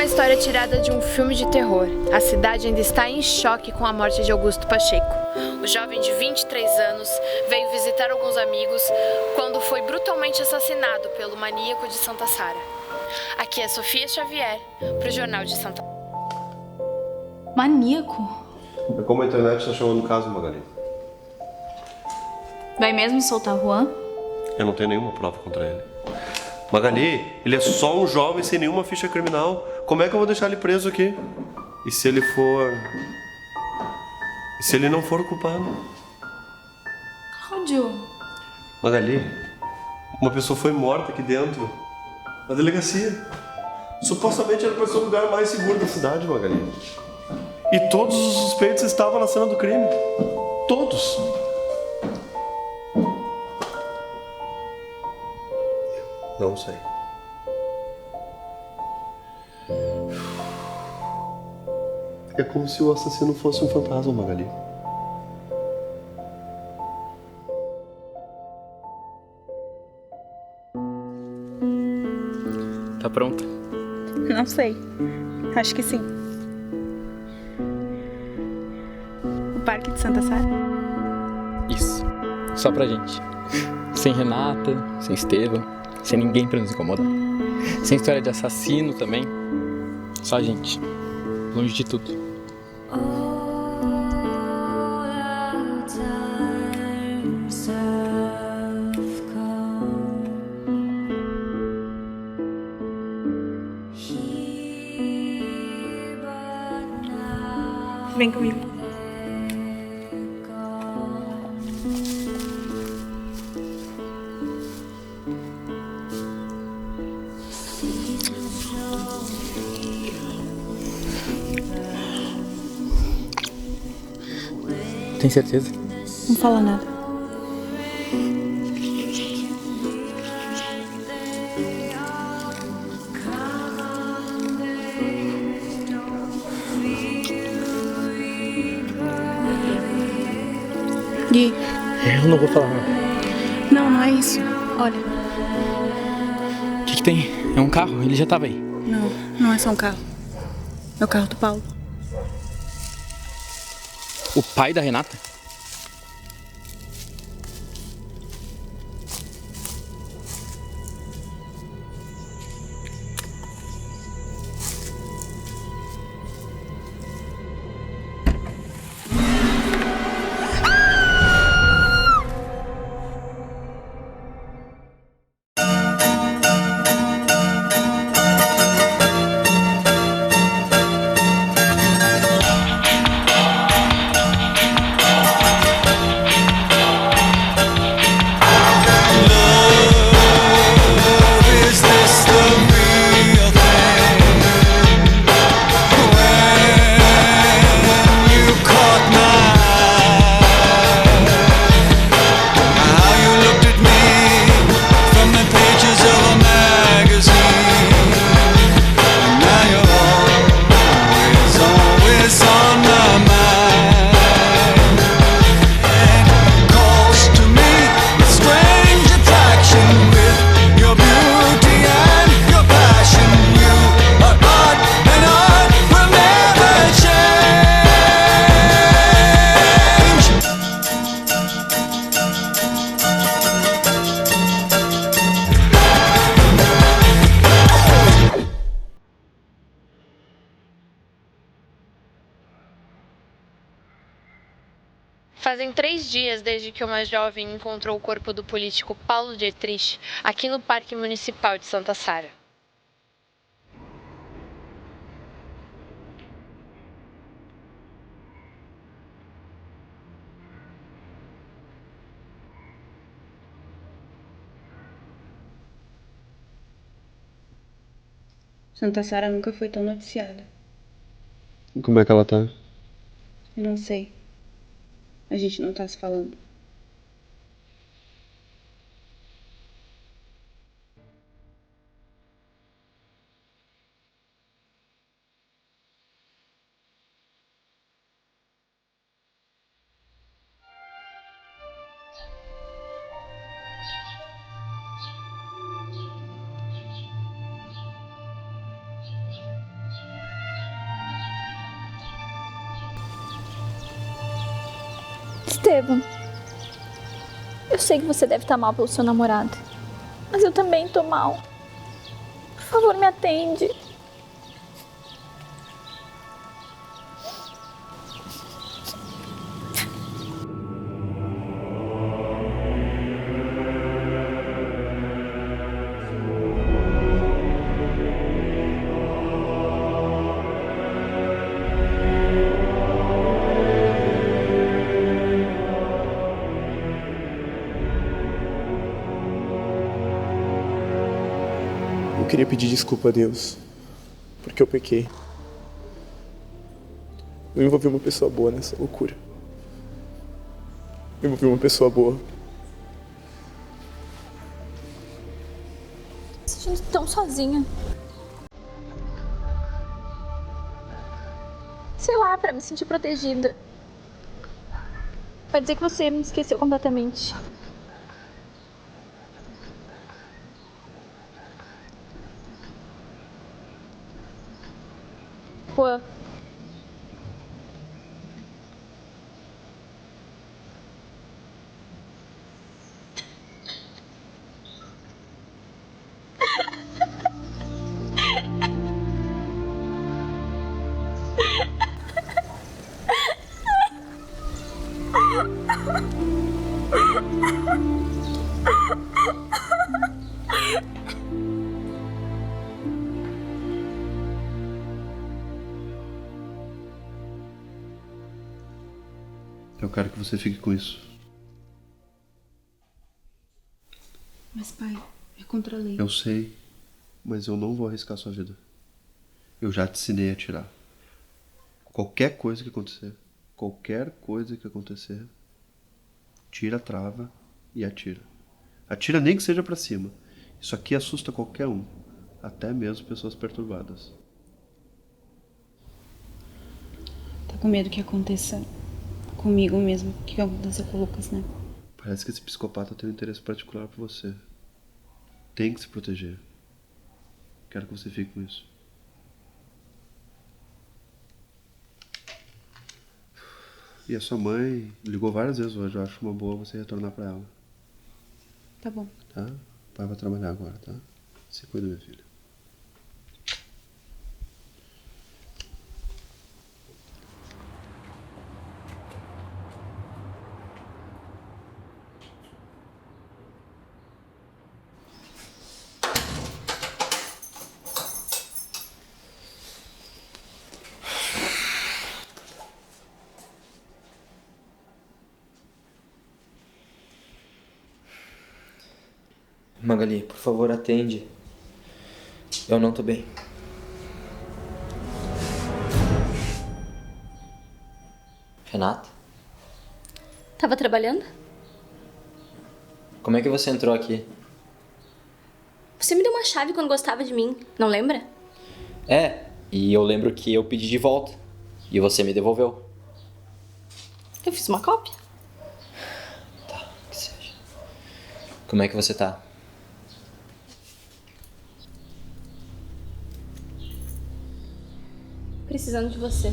história tirada de um filme de terror. A cidade ainda está em choque com a morte de Augusto Pacheco. O jovem de 23 anos veio visitar alguns amigos quando foi brutalmente assassinado pelo maníaco de Santa Sara. Aqui é Sofia Xavier, para o Jornal de Santa... Maníaco? É como a internet está chamando o caso, Magali. Vai mesmo soltar o Juan? Eu não tenho nenhuma prova contra ele. Magali, ele é só um jovem sem nenhuma ficha criminal. Como é que eu vou deixar ele preso aqui? E se ele for... E se ele não for culpado? Cláudio... Magali, uma pessoa foi morta aqui dentro, na delegacia. Supostamente era para ser o lugar mais seguro da cidade, Magali. E todos os suspeitos estavam na cena do crime. Todos. Não sei. É como se o assassino fosse um fantasma, Magali. Tá pronta? Não sei. Acho que sim. O Parque de Santa Sara? Isso. Só pra gente. Sem Renata, sem Estevam, sem ninguém pra nos incomodar. Sem história de assassino também. Só a gente. Longe de tudo. Vem comigo. Tem certeza? Não fala nada. Gui. Eu não vou falar nada. Não, não é isso. Olha. O que tem? É um carro? Ele já tava aí. Não, não é só um carro. É o carro do Paulo. O pai da Renata? Fazem 3 dias desde que uma jovem encontrou o corpo do político Paulo Dietrich aqui no Parque Municipal de Santa Sara. Santa Sara nunca foi tão noticiada. Como é que ela tá? Eu não sei. A gente não tá se falando. Estevam, eu sei que você deve estar mal pelo seu namorado, mas eu também tô mal. Por favor, me atende. Eu queria pedir desculpa a Deus, porque eu pequei. Eu envolvi uma pessoa boa nessa loucura. Eu envolvi uma pessoa boa. Me sentindo tão sozinha. Sei lá, pra me sentir protegida. Vai dizer que você me esqueceu completamente. Pô. Eu quero que você fique com isso. Mas, pai, é contra a lei. Eu sei, mas eu não vou arriscar sua vida. Eu já te ensinei a atirar. Qualquer coisa que acontecer, tira a trava e atira. Atira nem que seja pra cima. Isso aqui assusta qualquer um, até mesmo pessoas perturbadas. Tá com medo que aconteça comigo mesmo, o que vai acontecer com o Lucas, né? Parece que esse psicopata tem um interesse particular por você. Tem que se proteger. Quero que você fique com isso. E a sua mãe ligou várias vezes hoje. Eu acho uma boa você retornar pra ela. Tá bom. Tá? O pai vai trabalhar agora, tá? Se cuida, minha filha. Magali, por favor, atende. Eu não tô bem. Renata? Tava trabalhando? Como é que você entrou aqui? Você me deu uma chave quando gostava de mim, não lembra? É, e eu lembro que eu pedi de volta. E você me devolveu. Eu fiz uma cópia. Tá, que seja. Como é que você tá? Precisando de você.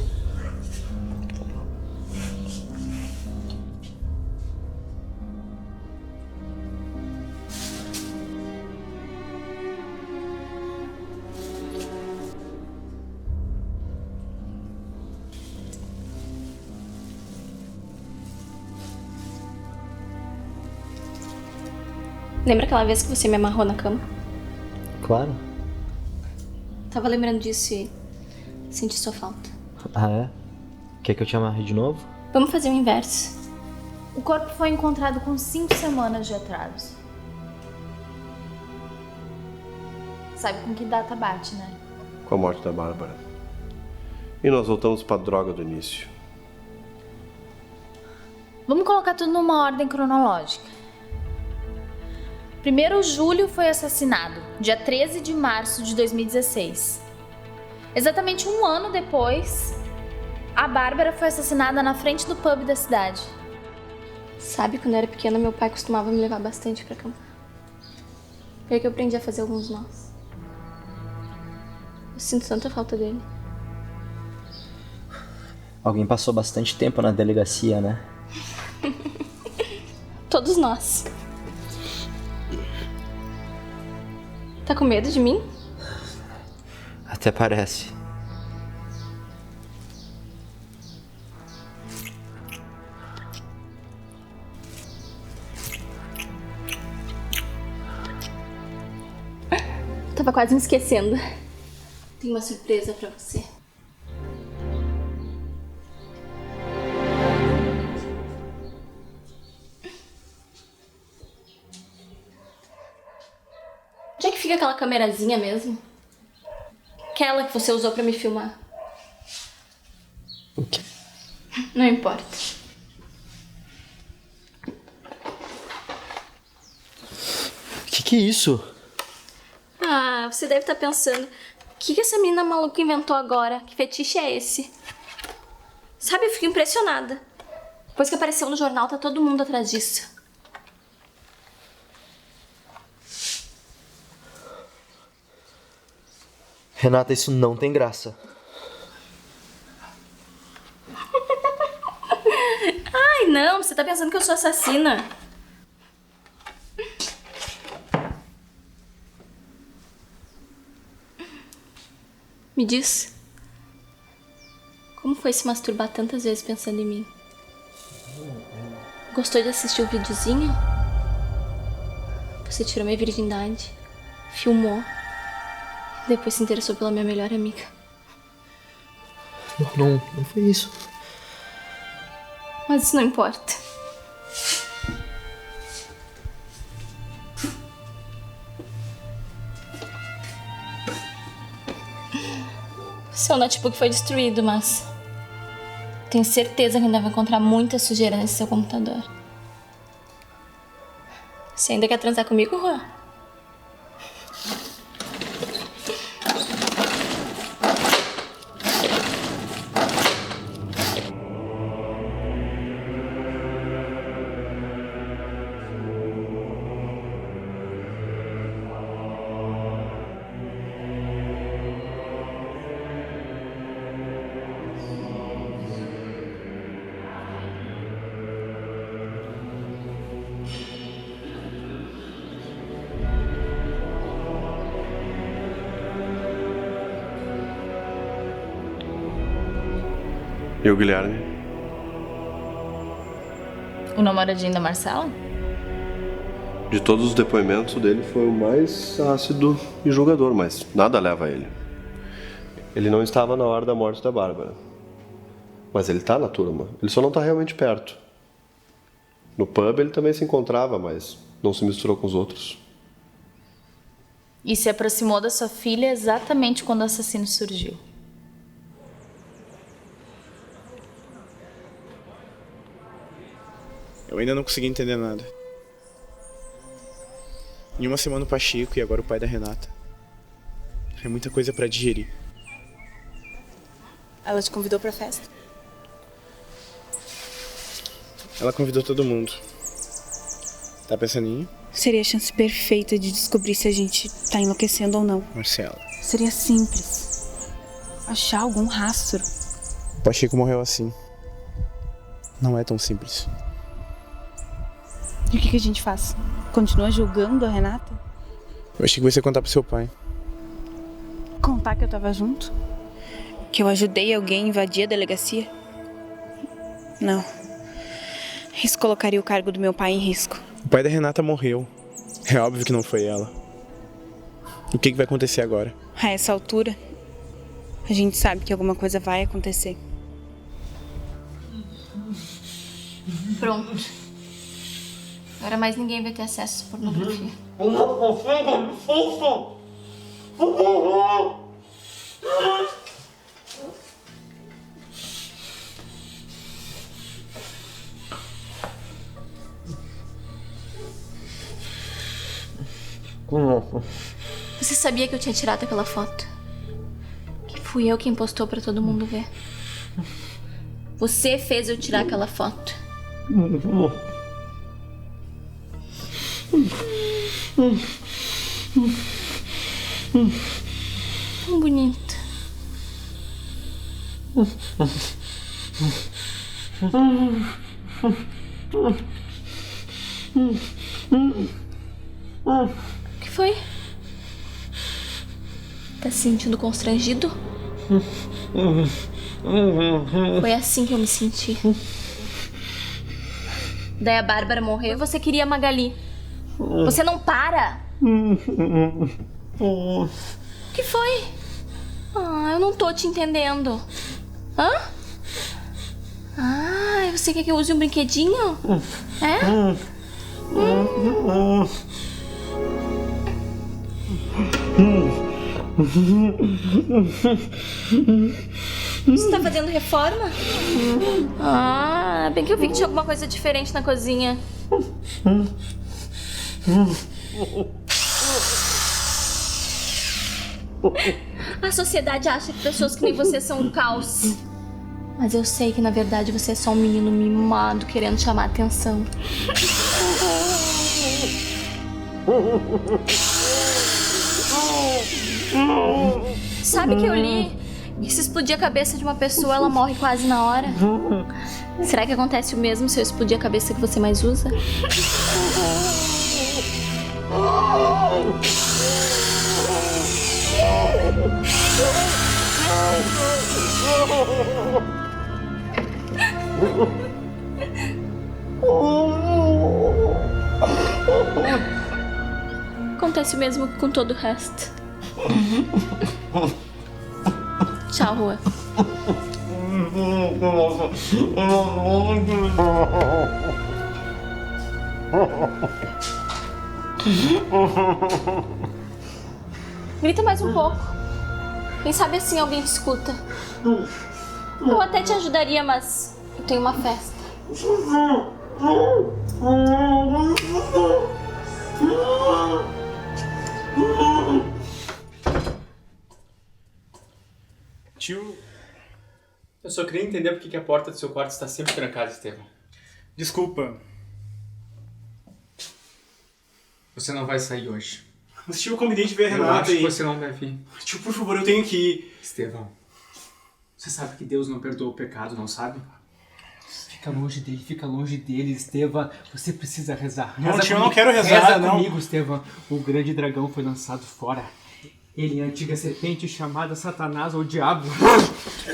Lembra aquela vez que você me amarrou na cama? Claro. Tava lembrando disso e senti sua falta. Ah, é? Quer que eu te amarre de novo? Vamos fazer o inverso. O corpo foi encontrado com 5 semanas de atraso. Sabe com que data bate, né? Com a morte da Bárbara. E nós voltamos pra droga do início. Vamos colocar tudo numa ordem cronológica. Primeiro, Júlio foi assassinado, dia 13 de março de 2016. Exatamente um ano depois, a Bárbara foi assassinada na frente do pub da cidade. Sabe, quando eu era pequena, meu pai costumava me levar bastante pra acampar. Foi aí que eu aprendi a fazer alguns nós. Eu sinto tanta falta dele. Alguém passou bastante tempo na delegacia, né? Todos nós. Tá com medo de mim? Até parece. Tava quase me esquecendo. Tenho uma surpresa pra você. Onde é que fica aquela camerazinha mesmo? Aquela que você usou pra me filmar. O quê? Não importa. O que é isso? Ah, você deve estar pensando, o que essa menina maluca inventou agora? Que fetiche é esse? Sabe, eu fico impressionada. Depois que apareceu no jornal, tá todo mundo atrás disso. Renata, isso não tem graça. Ai, não, você tá pensando que eu sou assassina. Me diz, como foi se masturbar tantas vezes pensando em mim? Gostou de assistir o videozinho? Você tirou minha virgindade, filmou, depois se interessou pela minha melhor amiga. Não foi isso. Mas isso não importa. Seu notebook foi destruído, mas tenho certeza que ainda vai encontrar muita sujeira nesse seu computador. Você ainda quer transar comigo, Juan? E o Guilherme? O namoradinho da Marcela? De todos os depoimentos, o dele foi o mais ácido e julgador, mas nada leva a ele. Ele não estava na hora da morte da Bárbara. Mas ele tá na turma, ele só não tá realmente perto. No pub ele também se encontrava, mas não se misturou com os outros. E se aproximou da sua filha exatamente quando o assassino surgiu. Eu ainda não consegui entender nada. Em uma semana o Pacheco e agora o pai da Renata. É muita coisa pra digerir. Ela te convidou pra festa? Ela convidou todo mundo. Tá pensando em ir? Seria a chance perfeita de descobrir se a gente tá enlouquecendo ou não. Marcela. Seria simples. Achar algum rastro. O Pacheco morreu assim. Não é tão simples. E o que a gente faz? Continua julgando a Renata? Eu achei que você ia contar pro seu pai. Contar que eu tava junto? Que eu ajudei alguém a invadir a delegacia? Não. Isso colocaria o cargo do meu pai em risco. O pai da Renata morreu. É óbvio que não foi ela. O que vai acontecer agora? A essa altura, a gente sabe que alguma coisa vai acontecer. Pronto. Agora mais ninguém vai ter acesso à pornografia. Você sabia que eu tinha tirado aquela foto? Que fui eu quem postou pra todo mundo ver. Você fez eu tirar aquela foto. Tão bonita. O que foi? Tá se sentindo constrangido? Foi assim que eu me senti. Daí a Bárbara morreu e você queria a Magali. Você não para! O que foi? Ah, eu não tô te entendendo. Hã? Ah, você quer que eu use um brinquedinho? É? Você tá fazendo reforma? Ah, bem que eu vi que tinha alguma coisa diferente na cozinha. A sociedade acha que pessoas que nem você são um caos. Mas eu sei que na verdade você é só um menino mimado querendo chamar atenção. Sabe que eu li que se explodir a cabeça de uma pessoa, ela morre quase na hora? Será que acontece o mesmo se eu explodir a cabeça que você mais usa? Acontece o mesmo com todo o resto. Tchau, Rua. Grita mais um pouco. Quem sabe assim alguém te escuta. Eu até te ajudaria, mas eu tenho uma festa. Tio, eu só queria entender por que a porta do seu quarto está sempre trancada, Estevão. Desculpa. Você não vai sair hoje. Mas tio, eu combinei de ver a Eu Renata acho e... que você não deve ir. Tio, por favor, eu tenho que ir. Estevão, você sabe que Deus não perdoa o pecado, não sabe? Fica longe dele, Estevão. Você precisa rezar. Não, Reza tio, eu comigo. não quero rezar, Reza não. comigo, Estevão. O grande dragão foi lançado fora. Ele é a antiga serpente chamada Satanás ou Diabo.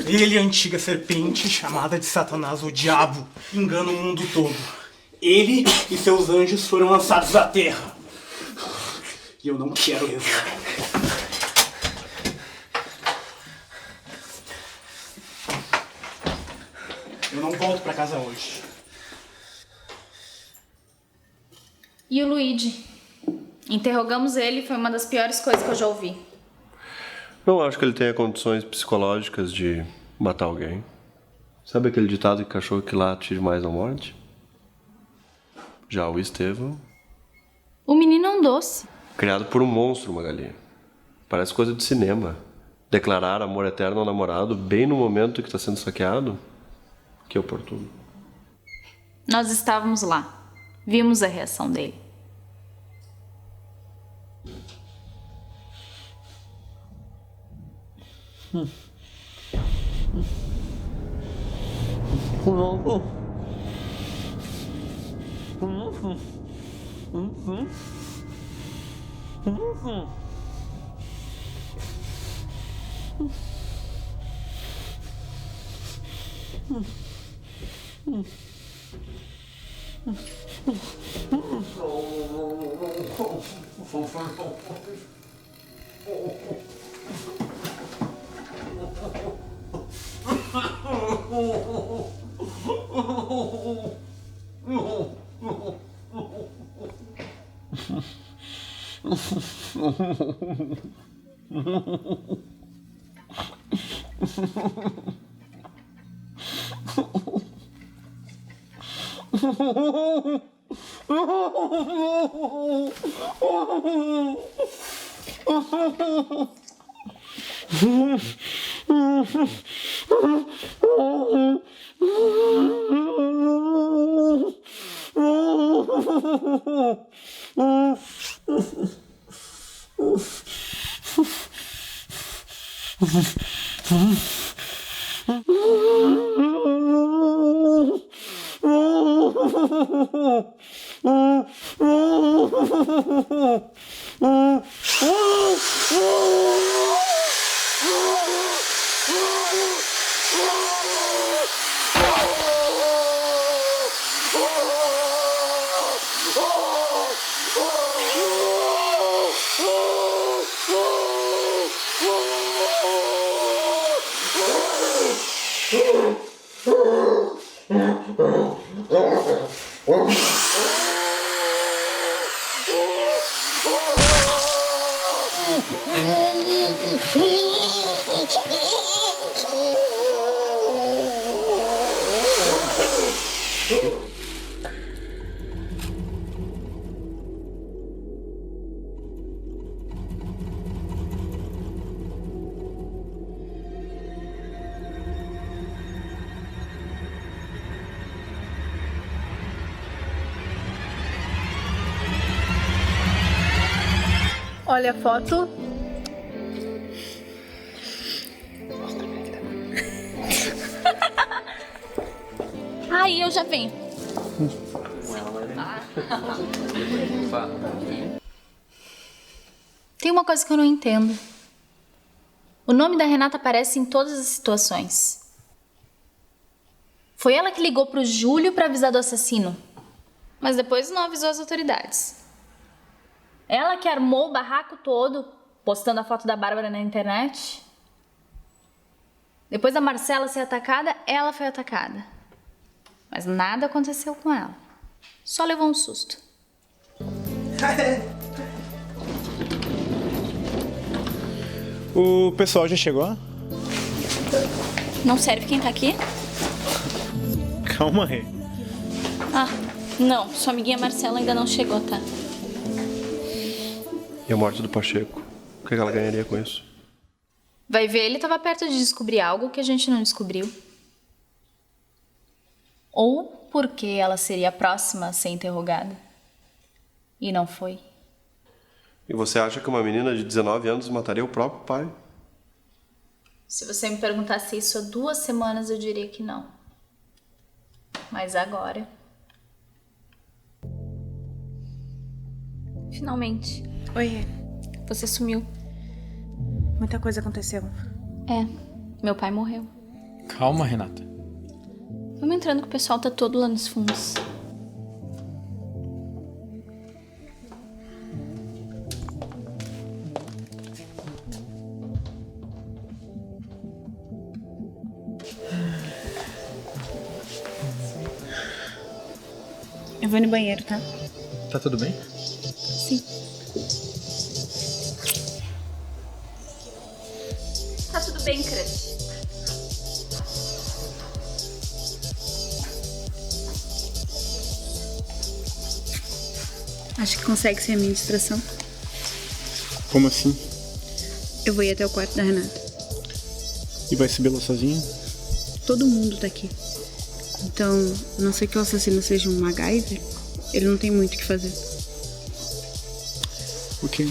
Ele é a antiga serpente chamada de Satanás, o Diabo, engana o mundo todo. Ele e seus anjos foram lançados à terra. E eu não quero rezar. Eu não volto pra casa hoje. E o Luigi? Interrogamos ele e foi uma das piores coisas que eu já ouvi. Não acho que ele tenha condições psicológicas de matar alguém. Sabe aquele ditado que cachorro que late mais não morde? Já o Estevão, O menino é um doce. criado por um monstro, Magali. Parece coisa de cinema. Declarar amor eterno ao namorado bem no momento que está sendo saqueado? Que oportuno. Nós estávamos lá. Vimos a reação dele. Olha a foto. Aí eu já venho. Tem uma coisa que eu não entendo. O nome da Renata aparece em todas as situações. Foi ela que ligou pro Júlio pra avisar do assassino, mas depois não avisou as autoridades. Ela que armou o barraco todo, postando a foto da Bárbara na internet. Depois da Marcela ser atacada, ela foi atacada. Mas nada aconteceu com ela. Só levou um susto. O pessoal já chegou? Não serve quem tá aqui? Calma aí. Ah, não. Sua amiguinha Marcela ainda não chegou, tá? E a morte do Pacheco? O que ela ganharia com isso? Vai ver, ele estava perto de descobrir algo que a gente não descobriu. Ou porque ela seria a próxima a ser interrogada. E não foi. E você acha que uma menina de 19 anos mataria o próprio pai? Se você me perguntasse isso há 2 semanas, eu diria que não. Mas agora... Finalmente. Oi, Você sumiu. muita coisa aconteceu. É, meu pai morreu. Calma, Renata. Vamos entrando que o pessoal tá todo lá nos fundos. Eu vou no banheiro, tá? Tá tudo bem? Sim. Tá tudo bem, crush. Acho que consegue ser a minha distração. Como assim? Eu vou ir até o quarto da Renata. E vai subir lá sozinha? Todo mundo tá aqui. Então, a não ser que o assassino seja um MacGyver, ele não tem muito o que fazer. O quê?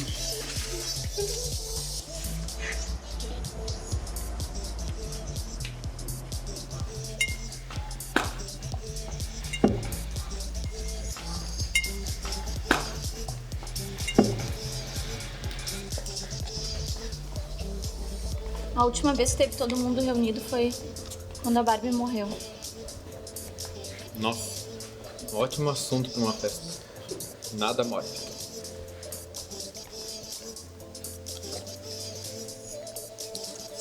A última vez que teve todo mundo reunido foi quando a Barbie morreu. Nossa, ótimo assunto para uma festa. Nada morte.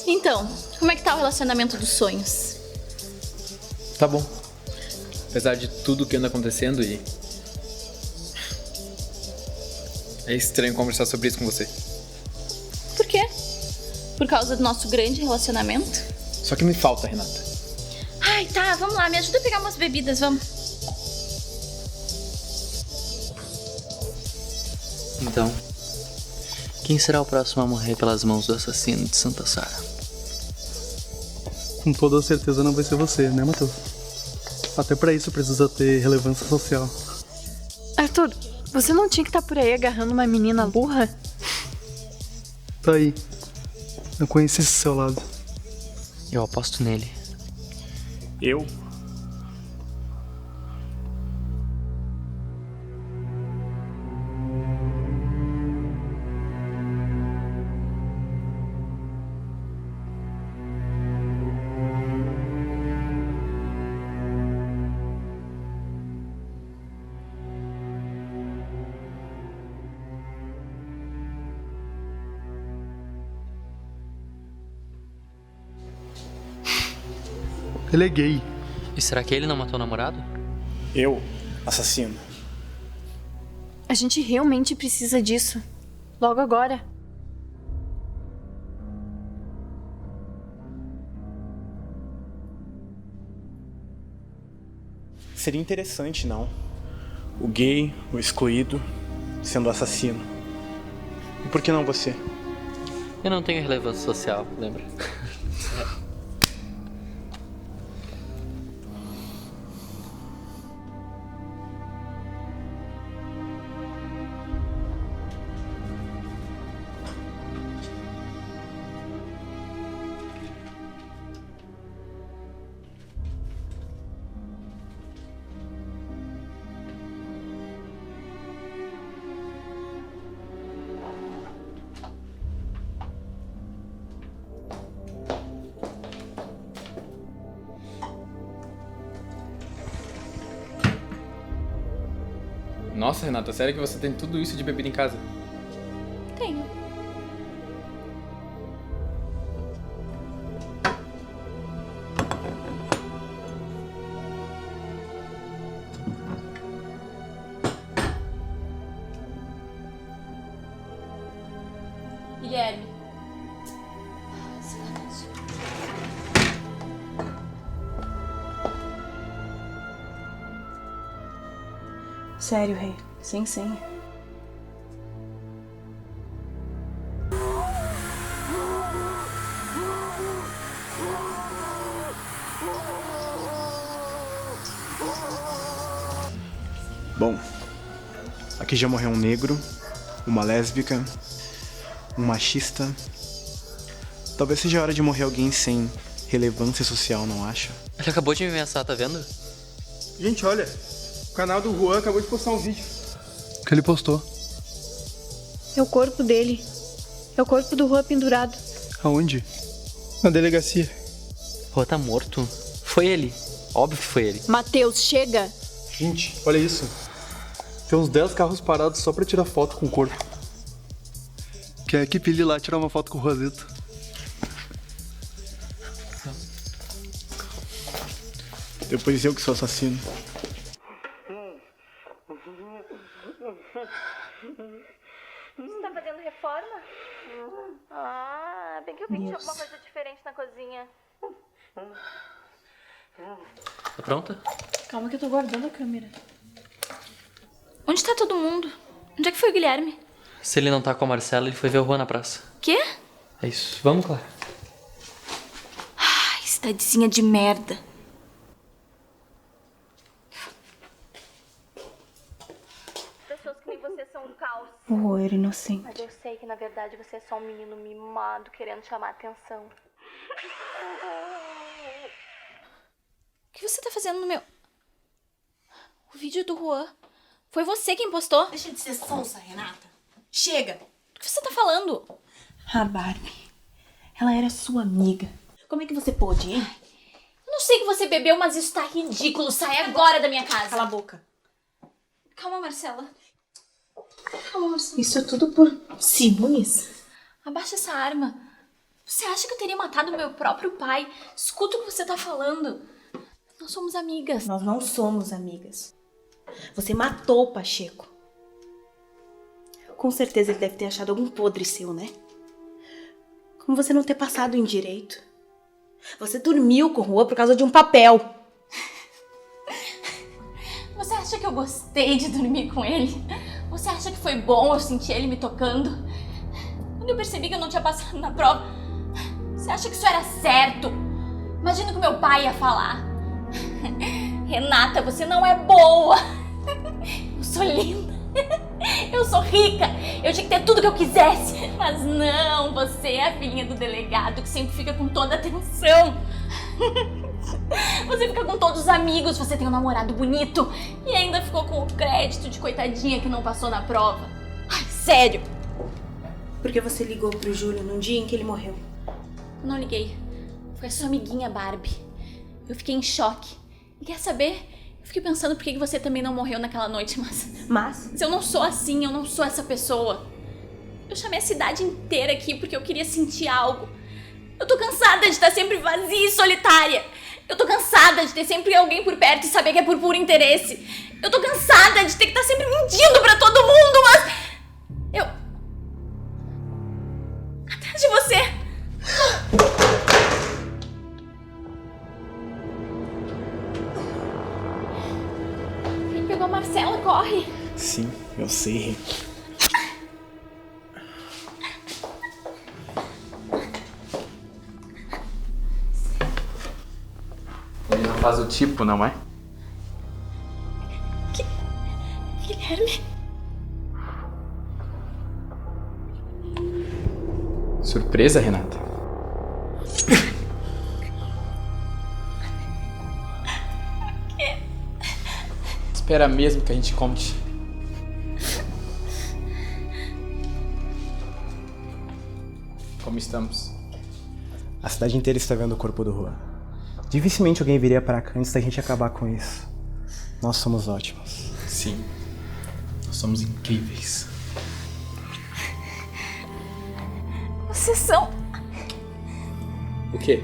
Então, como é que tá o relacionamento dos sonhos? Tá bom. Apesar de tudo que anda acontecendo e... É estranho conversar sobre isso com você. Por quê? Por causa do nosso grande relacionamento? Só que me falta, Renata. Ai, tá, vamos lá, me ajuda a pegar umas bebidas, vamos. Então, quem será o próximo a morrer pelas mãos do assassino de Santa Sara? Com toda certeza não vai ser você, né, Matheus? Até pra isso precisa ter relevância social. Arthur, você não tinha que estar por aí agarrando uma menina burra? Tá aí. Eu conheci esse seu lado. Eu aposto nele. Eu? Ele é gay. E será que ele não matou o namorado? Eu, assassino. A gente realmente precisa disso. Logo agora. Seria interessante, não? O gay, o excluído, sendo o assassino. E por que não você? Eu não tenho relevância social, lembra? Nossa, Renata, sério que você tem tudo isso de bebida em casa? Tenho. Guilherme. Sério, Rei. Sem senha. Bom, aqui já morreu um negro, uma lésbica, um machista. Talvez seja a hora de morrer alguém sem relevância social, não acha? Ele acabou de me ameaçar, tá vendo? Gente, olha, o canal do Juan acabou de postar um vídeo. O que ele postou? É o corpo dele. É o corpo do Juan pendurado. Aonde? Na delegacia. Pô, tá morto. Foi ele. Óbvio que foi ele. Matheus, chega! Gente, olha isso. Tem uns 10 carros parados só pra tirar foto com o corpo. Que a equipe ir lá tirar uma foto com o Rosito. Depois eu que sou assassino. Você tá fazendo reforma? Ah, bem que eu vi que tinha alguma coisa diferente na cozinha. Tá pronta? Calma que eu tô guardando a câmera. Onde tá todo mundo? Onde é que foi o Guilherme? Se ele não tá com a Marcela, ele foi ver o Juan na praça. Quê? É isso. Vamos, Clara. Ai, cidadezinha de merda. Pessoas que nem você são um caos. O Juan era inocente. Mas eu sei que na verdade você é só um menino mimado querendo chamar atenção. O que você tá fazendo no meu... O vídeo do Juan. Foi você quem postou? Deixa de ser sonsa, Renata. Chega! O que você tá falando? A Barbie. Ela era sua amiga. Como é que você pôde, hein? Eu não sei que você bebeu, mas isso tá ridículo. Sai agora da minha casa. Cala a boca. Calma, Marcela. Calma, Marcela. Isso é tudo por ciúmes? Abaixa essa arma. Você acha que eu teria matado meu próprio pai? Escuta o que você tá falando. Nós somos amigas. Nós não somos amigas. Você matou o Pacheco. Com certeza ele deve ter achado algum podre seu, né? Como você não ter passado em direito. Você dormiu com o Juan por causa de um papel. Você acha que eu gostei de dormir com ele? Você acha que foi bom eu sentir ele me tocando? Quando eu percebi que eu não tinha passado na prova, você acha que isso era certo? Imagina o que meu pai ia falar. Renata, você não é boa. Eu sou linda. Eu sou rica. Eu tinha que ter tudo que eu quisesse. Mas não, você é a filhinha do delegado que sempre fica com toda a atenção. Você fica com todos os amigos, você tem um namorado bonito e ainda ficou com o crédito de coitadinha que não passou na prova. Ai, sério. Por que você ligou pro Júlio num dia em que ele morreu? Não liguei. Foi a sua amiguinha Barbie. Eu fiquei em choque. E quer saber? Eu fiquei pensando por que você também não morreu naquela noite, mas... Se eu não sou assim, eu não sou essa pessoa. Eu chamei a cidade inteira aqui porque eu queria sentir algo. Eu tô cansada de estar sempre vazia e solitária. Eu tô cansada de ter sempre alguém por perto e saber que é por puro interesse. Eu tô cansada de ter que estar sempre mentindo pra todo mundo, mas... Atrás de você! Quem pegou a Marcela? Corre! Sim, eu sei. Ele não faz o tipo, não é? Guilherme? Surpresa, Renata? Espera mesmo que a gente conte. Como estamos? A cidade inteira está vendo o corpo do Juan. Dificilmente alguém viria para cá antes da gente acabar com isso. Nós somos ótimos. Sim. Nós somos incríveis. Vocês são... O quê?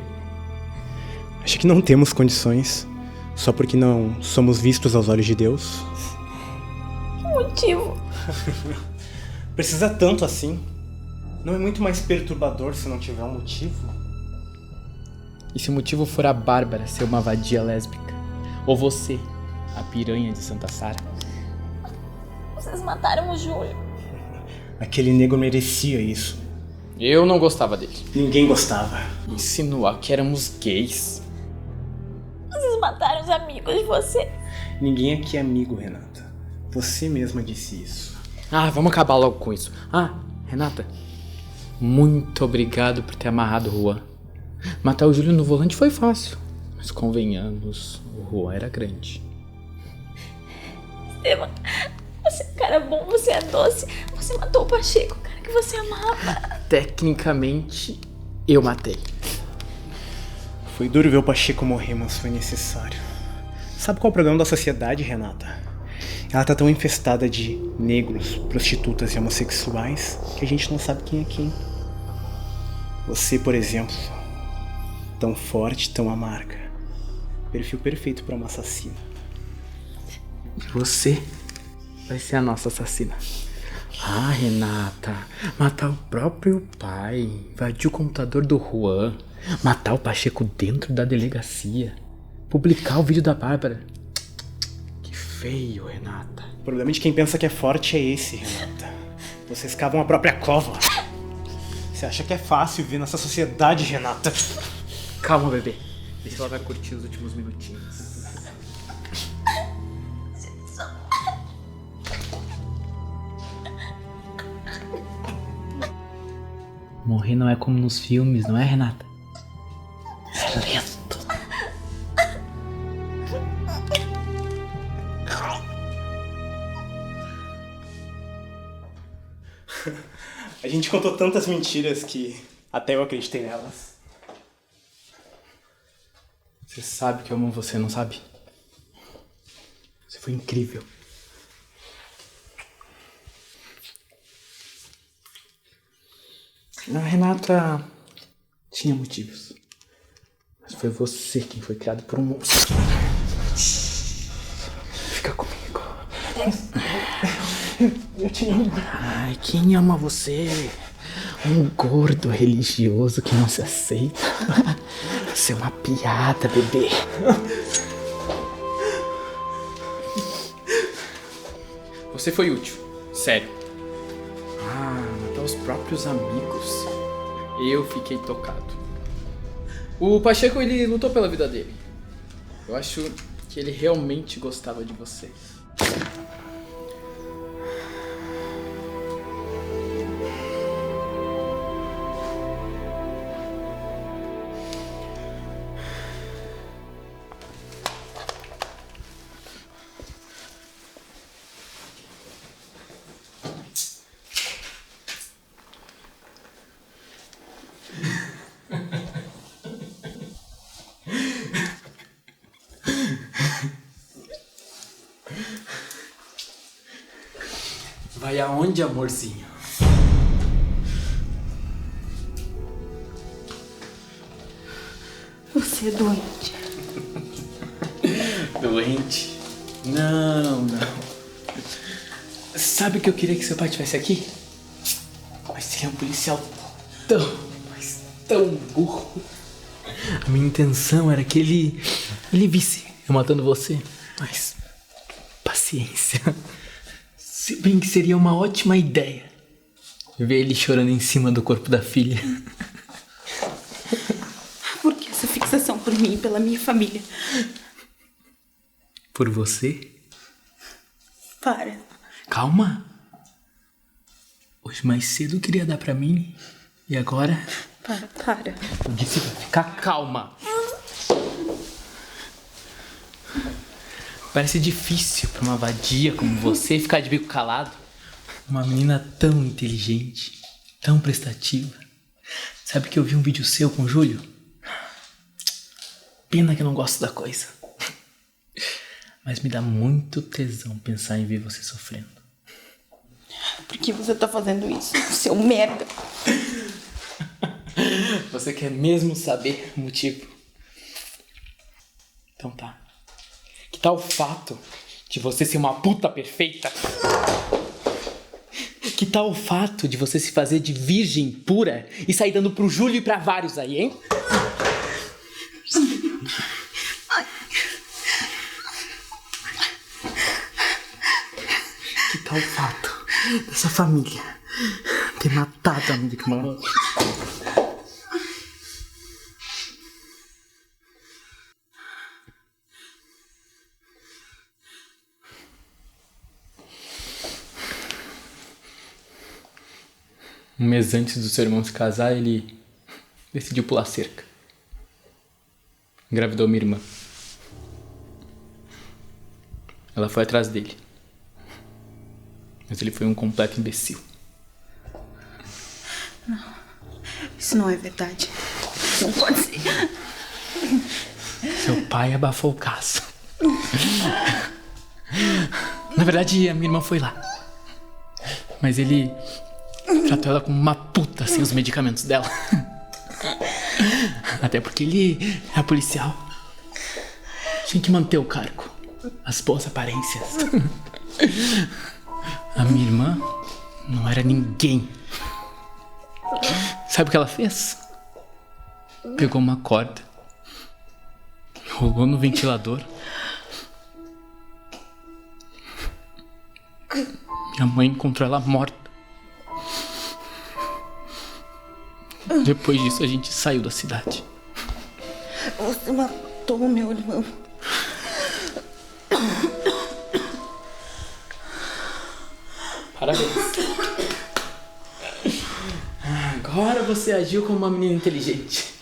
Acho que não temos condições, só porque não somos vistos aos olhos de Deus. Que motivo? Precisa tanto assim? Não é muito mais perturbador se não tiver um motivo? E se o motivo for a Bárbara ser uma vadia lésbica? Ou você, a piranha de Santa Sara? Vocês mataram o Júlio. Aquele negro merecia isso. Eu não gostava dele. Ninguém gostava. Insinuar que éramos gays. Vocês mataram os amigos de você. Ninguém aqui é amigo, Renata. Você mesma disse isso. Ah, vamos acabar logo com isso. Ah, Renata, muito obrigado por ter amarrado o Juan. Matar o Júlio no volante foi fácil, mas convenhamos, o Juan era grande. Esteban, você é um cara bom, você é doce. Você matou o Pacheco, o cara que você amava. Tecnicamente, eu matei. Foi duro ver o Pacheco morrer, mas foi necessário. Sabe qual é o problema da sociedade, Renata? Ela tá tão infestada de negros, prostitutas e homossexuais que a gente não sabe quem é quem. Você, por exemplo, tão forte, tão amarga. Perfil perfeito pra uma assassina. Você vai ser a nossa assassina. Ah, Renata, matar o próprio pai, invadir o computador do Juan, matar o Pacheco dentro da delegacia, publicar o vídeo da Bárbara. Que feio, Renata. O problema de quem pensa que é forte é esse, Renata. Vocês cavam a própria cova. Você acha que é fácil viver nessa sociedade, Renata? Calma, bebê. Deixa ela vai curtir os últimos minutinhos. Morrer não é como nos filmes, não é, Renata? É lento. A gente contou tantas mentiras que até eu acreditei nelas. Você sabe que eu amo você, não sabe? Você foi incrível. A Renata tinha motivos. Mas foi você quem foi criado por um monstro. Fica comigo. Eu te amo. Ai, quem ama você? Um gordo religioso que não se aceita. Você é uma piada, bebê. Você foi útil, sério. Matar os próprios amigos. Eu fiquei tocado. O Pacheco, ele lutou pela vida dele. Eu acho que ele realmente gostava de você. Vai aonde, amorzinho? Você é doente. Doente. Não. Sabe o que eu queria que seu pai tivesse aqui? Mas seria um policial tão burro. A minha intenção era que ele visse eu matando você. Mas, paciência. Se bem que seria uma ótima ideia ver ele chorando em cima do corpo da filha. Por que essa fixação por mim e pela minha família? Por você? Para. Calma. Hoje mais cedo queria dar pra mim. E agora? Para. Eu disse pra ficar calma. Parece difícil pra uma vadia como você ficar de bico calado. Uma menina tão inteligente, tão prestativa. Sabe que eu vi um vídeo seu com o Júlio? Pena que eu não gosto da coisa. Mas me dá muito tesão pensar em ver você sofrendo. Por que você tá fazendo isso, seu merda? Você quer mesmo saber o motivo? Então tá. Que tal o fato de você ser uma puta perfeita? Que tal o fato de você se fazer de virgem pura e sair dando pro Júlio e pra vários aí, hein? Que tal o fato dessa família ter matado a minha irmã? Um mês antes do seu irmão se casar, ele decidiu pular cerca. Engravidou minha irmã. Ela foi atrás dele. Mas ele foi um completo imbecil. Não. Isso não é verdade. Não pode ser. Seu pai abafou o caso. Na verdade, a minha irmã foi lá. Mas ele tratou ela como uma puta sem os medicamentos dela. Até porque ele é policial. Tinha que manter o cargo. As boas aparências. A minha irmã não era ninguém. Sabe o que ela fez? Pegou uma corda, rolou no ventilador. Minha mãe encontrou ela morta. Depois disso a gente saiu da cidade. Você matou meu irmão. Parabéns. Agora você agiu como uma menina inteligente.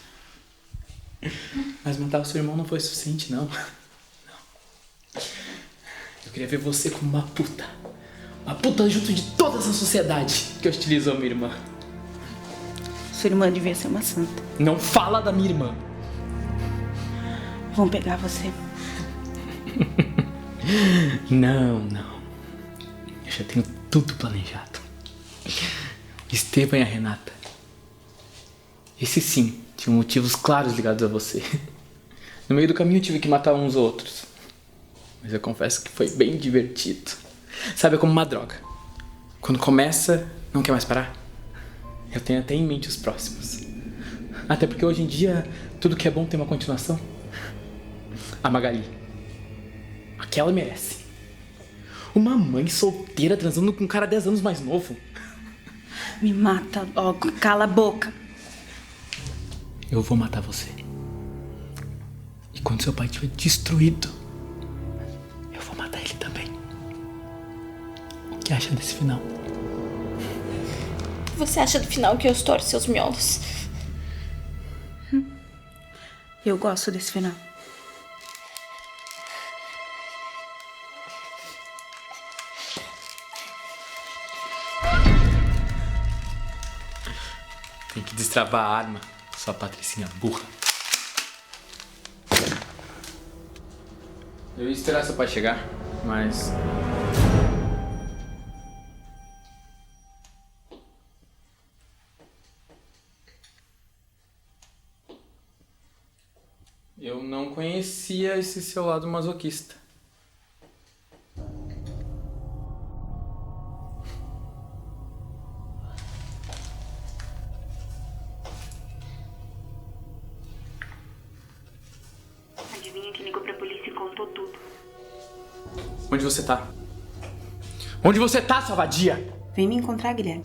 Mas matar o seu irmão não foi suficiente, não. Eu queria ver você como uma puta. Uma puta junto de toda essa sociedade que hostilizou minha irmã. Sua irmã devia ser uma santa. Não fala da minha irmã. Vão pegar você. Não. Eu já tenho tudo planejado. Esteban e a Renata. Esse sim, tinham motivos claros ligados a você. No meio do caminho eu tive que matar uns outros. Mas eu confesso que foi bem divertido. Sabe, é como uma droga. Quando começa, não quer mais parar. Eu tenho até em mente os próximos. Até porque hoje em dia, tudo que é bom tem uma continuação. A Magali. Aquela merece. Uma mãe solteira transando com um cara 10 anos mais novo. Me mata logo, cala a boca. Eu vou matar você. E quando seu pai estiver destruído, eu vou matar ele também. O que acha desse final? O que você acha do final que eu estouro seus miolos? Eu gosto desse final. Tem que destravar a arma, sua patricinha burra. Eu ia esperar seu pai chegar, mas... eu não conhecia sabia esse seu lado masoquista. Adivinha que ligou pra polícia e contou tudo. Onde você tá? Onde você tá, sua vadia? Vem me encontrar, Guilherme.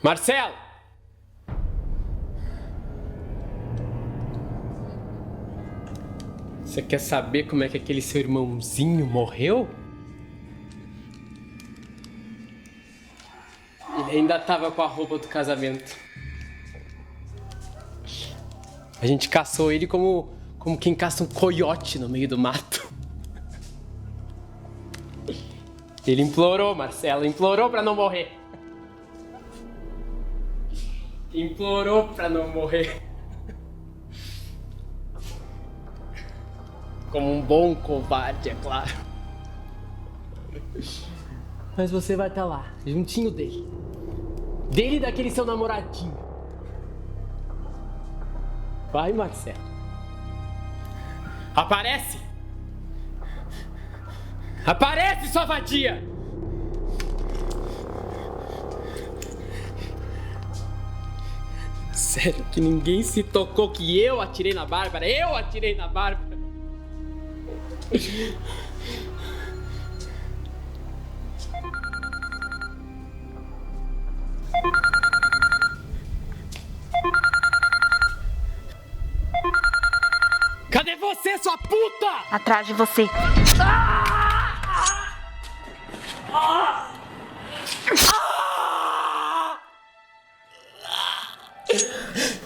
Marcelo! Você quer saber como é que aquele seu irmãozinho morreu? Ele ainda tava com a roupa do casamento. A gente caçou ele como quem caça um coiote no meio do mato. Ele implorou, Marcelo, implorou pra não morrer. Implorou pra não morrer. Como um bom covarde, é claro. Mas você vai estar lá, juntinho dele. Dele e daquele seu namoradinho. Vai, Marcelo. Aparece! Aparece, sua vadia! Sério que ninguém se tocou que eu atirei na Bárbara? Eu atirei na Bárbara! Cadê você, sua puta? Atrás de você.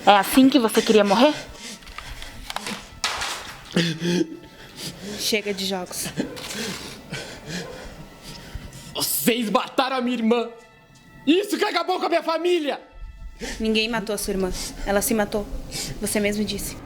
É assim que você queria morrer? Chega de jogos. Vocês mataram a minha irmã! Isso que acabou com a minha família! Ninguém matou a sua irmã. Ela se matou. Você mesmo disse.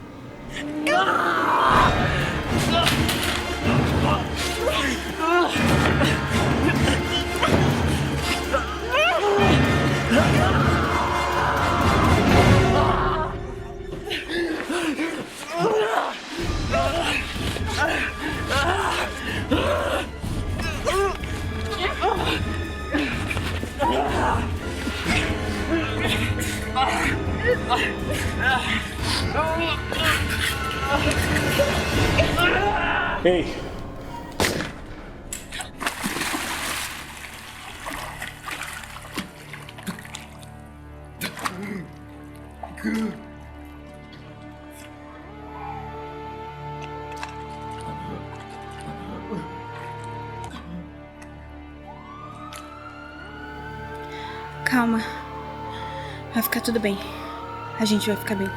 Ei! Calma. Vai ficar tudo bem. A gente vai ficar bem.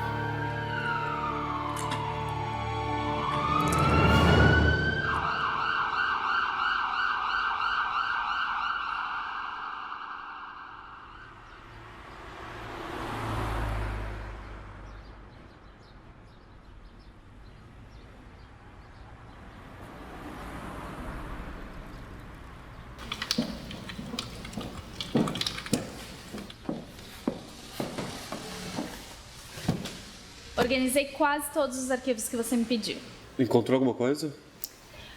Organizei quase todos os arquivos que você me pediu. Encontrou alguma coisa?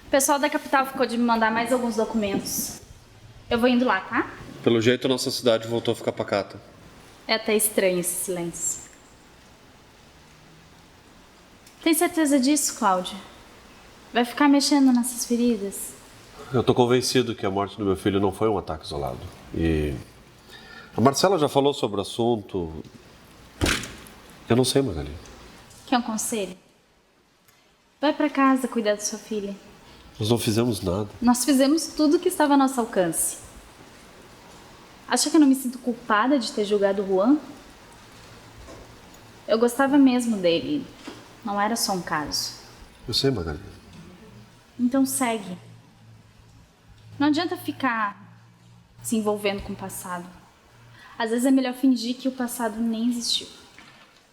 O pessoal da capital ficou de me mandar mais alguns documentos. Eu vou indo lá, tá? Pelo jeito, a nossa cidade voltou a ficar pacata. É até estranho esse silêncio. Tem certeza disso, Cláudia? Vai ficar mexendo nessas feridas? Eu tô convencido que a morte do meu filho não foi um ataque isolado. E a Marcela já falou sobre o assunto. Eu não sei, Magali. Quer um conselho? Vai pra casa cuidar da sua filha. Nós não fizemos nada. Nós fizemos tudo que estava a nosso alcance. Acha que eu não me sinto culpada de ter julgado o Juan? Eu gostava mesmo dele. Não era só um caso. Eu sei, Magali. Então segue. Não adianta ficar se envolvendo com o passado. Às vezes é melhor fingir que o passado nem existiu.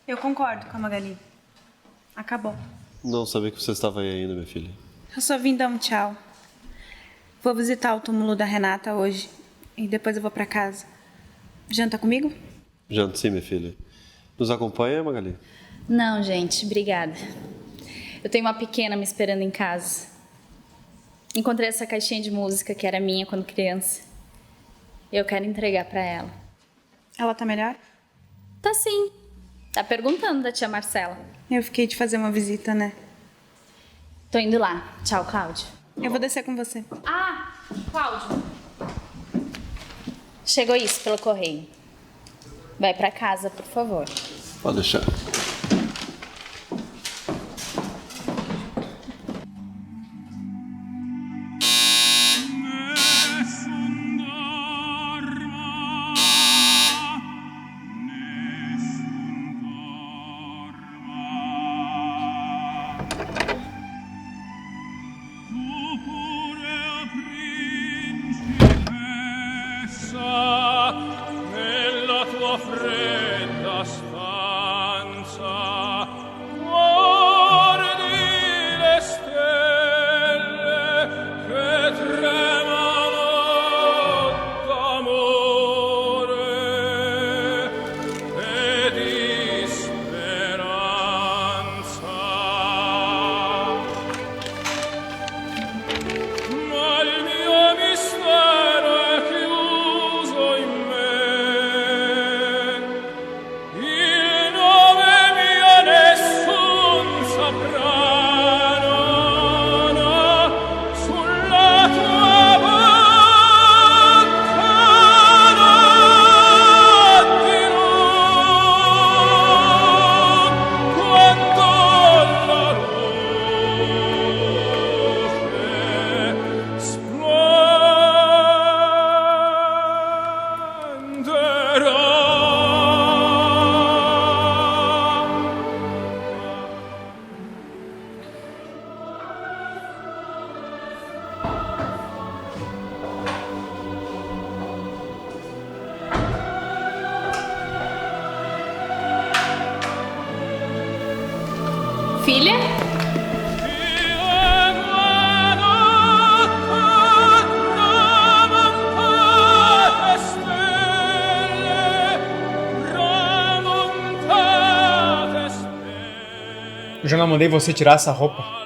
Eu concordo com a Magali. Acabou. Não sabia que você estava aí ainda, minha filha. Eu só vim dar um tchau. Vou visitar o túmulo da Renata hoje. E depois eu vou pra casa. Janta comigo? Janto sim, minha filha. Nos acompanha, Magali? Não, gente, obrigada. Eu tenho uma pequena me esperando em casa. Encontrei essa caixinha de música que era minha quando criança. E eu quero entregar pra ela. Ela tá melhor? Tá sim. Tá perguntando da tia Marcela. Eu fiquei de fazer uma visita, né? Tô indo lá. Tchau, Cláudio. Eu vou descer com você. Ah, Cláudio. Chegou isso pelo correio. Vai pra casa, por favor. Pode deixar. Filha? Eu já não mandei você tirar essa roupa.